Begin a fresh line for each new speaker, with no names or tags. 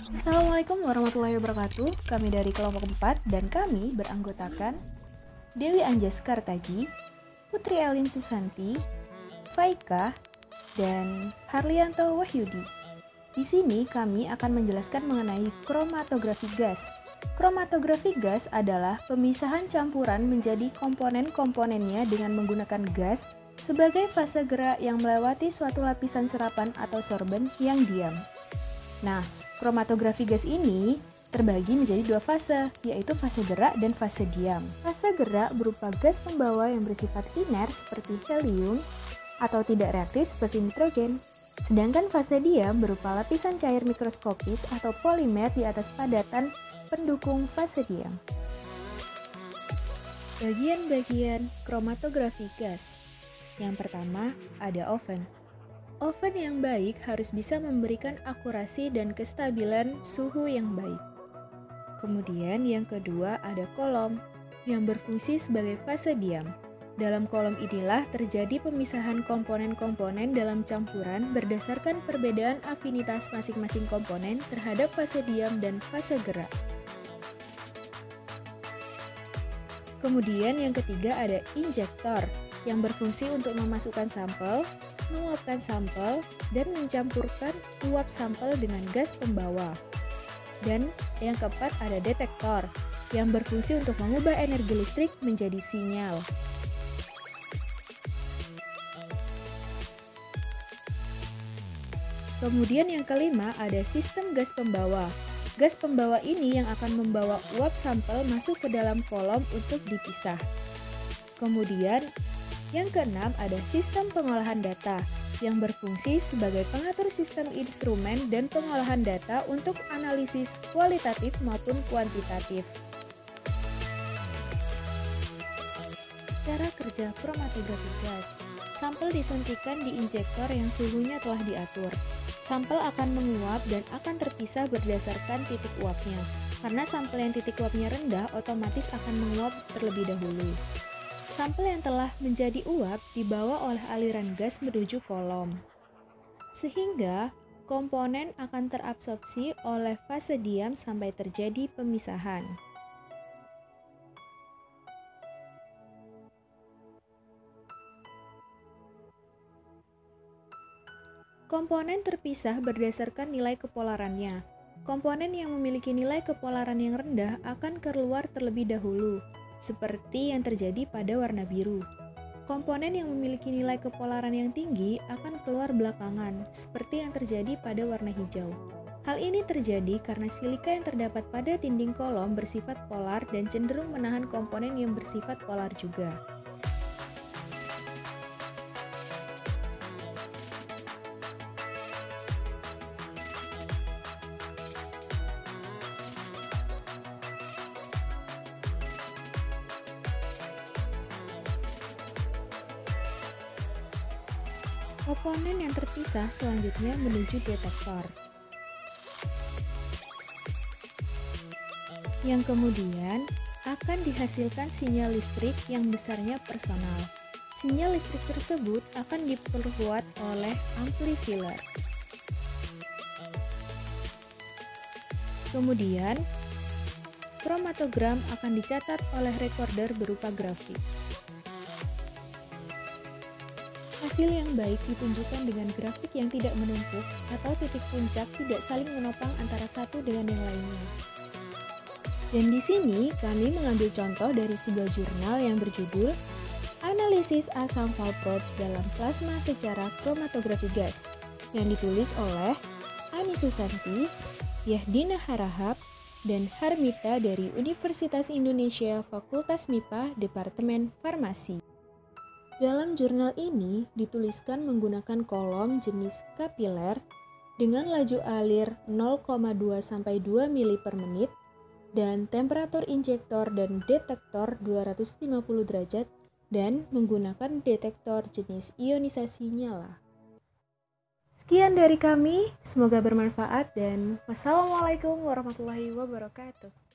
Assalamualaikum warahmatullahi wabarakatuh. Kami dari kelompok 4 dan kami beranggotakan Dewi Anjas Kartaji, Putri Elin Susanti, Faika, dan Harlianto Wahyudi. Di sini kami akan menjelaskan mengenai kromatografi gas. Kromatografi gas adalah pemisahan campuran menjadi komponen-komponennya dengan menggunakan gas sebagai fase gerak yang melewati suatu lapisan serapan atau sorben yang diam. Nah, kromatografi gas ini terbagi menjadi dua fase, yaitu fase gerak dan fase diam. Fase gerak berupa gas pembawa yang bersifat iner seperti helium atau tidak reaktif seperti nitrogen. Sedangkan fase diam berupa lapisan cair mikroskopis atau polimer di atas padatan pendukung fase diam. Bagian-bagian kromatografi gas. Yang pertama, ada oven. Oven yang baik harus bisa memberikan akurasi dan kestabilan suhu yang baik. Kemudian yang kedua ada kolom yang berfungsi sebagai fase diam. Dalam kolom inilah terjadi pemisahan komponen-komponen dalam campuran berdasarkan perbedaan afinitas masing-masing komponen terhadap fase diam dan fase gerak. Kemudian yang ketiga ada injektor yang berfungsi untuk memasukkan sampel, menguapkan sampel, dan mencampurkan uap sampel dengan gas pembawa. Dan yang keempat ada detektor, yang berfungsi untuk mengubah energi listrik menjadi sinyal. Kemudian yang kelima ada sistem gas pembawa. Gas pembawa ini yang akan membawa uap sampel masuk ke dalam kolom untuk dipisah. Kemudian yang keenam ada sistem pengolahan data yang berfungsi sebagai pengatur sistem instrumen dan pengolahan data untuk analisis kualitatif maupun kuantitatif. Cara kerja kromatografi gas. Sampel disuntikan di injektor yang suhunya telah diatur. Sampel akan menguap dan akan terpisah berdasarkan titik uapnya. Karena sampel yang titik uapnya rendah otomatis akan menguap terlebih dahulu. Sampel yang telah menjadi uap dibawa oleh aliran gas menuju kolom, sehingga komponen akan terabsorpsi oleh fase diam sampai terjadi pemisahan. Komponen terpisah berdasarkan nilai kepolarannya. Komponen yang memiliki nilai kepolaran yang rendah akan keluar terlebih dahulu, seperti yang terjadi pada warna biru. Komponen yang memiliki nilai kepolaran yang tinggi akan keluar belakangan, seperti yang terjadi pada warna hijau. Hal ini terjadi karena silika yang terdapat pada dinding kolom bersifat polar dan cenderung menahan komponen yang bersifat polar juga. Komponen yang terpisah selanjutnya menuju detektor, yang kemudian akan dihasilkan sinyal listrik yang besarnya personal. Sinyal listrik tersebut akan diperkuat oleh amplifier. Kemudian, kromatogram akan dicatat oleh recorder berupa grafik. Hasil yang baik ditunjukkan dengan grafik yang tidak menumpuk atau titik puncak tidak saling menopang antara satu dengan yang lainnya. Dan di sini kami mengambil contoh dari sebuah jurnal yang berjudul Analisis Asam Valproat dalam Plasma secara Kromatografi Gas yang ditulis oleh Ani Susanti, Yahdina Harahap, dan Harmita dari Universitas Indonesia Fakultas MIPA Departemen Farmasi. Dalam jurnal ini dituliskan menggunakan kolom jenis kapiler dengan laju alir 0,2 sampai 2 mili per menit dan temperatur injektor dan detektor 250 derajat dan menggunakan detektor jenis ionisasi nyala. Sekian dari kami, semoga bermanfaat dan wassalamualaikum warahmatullahi wabarakatuh.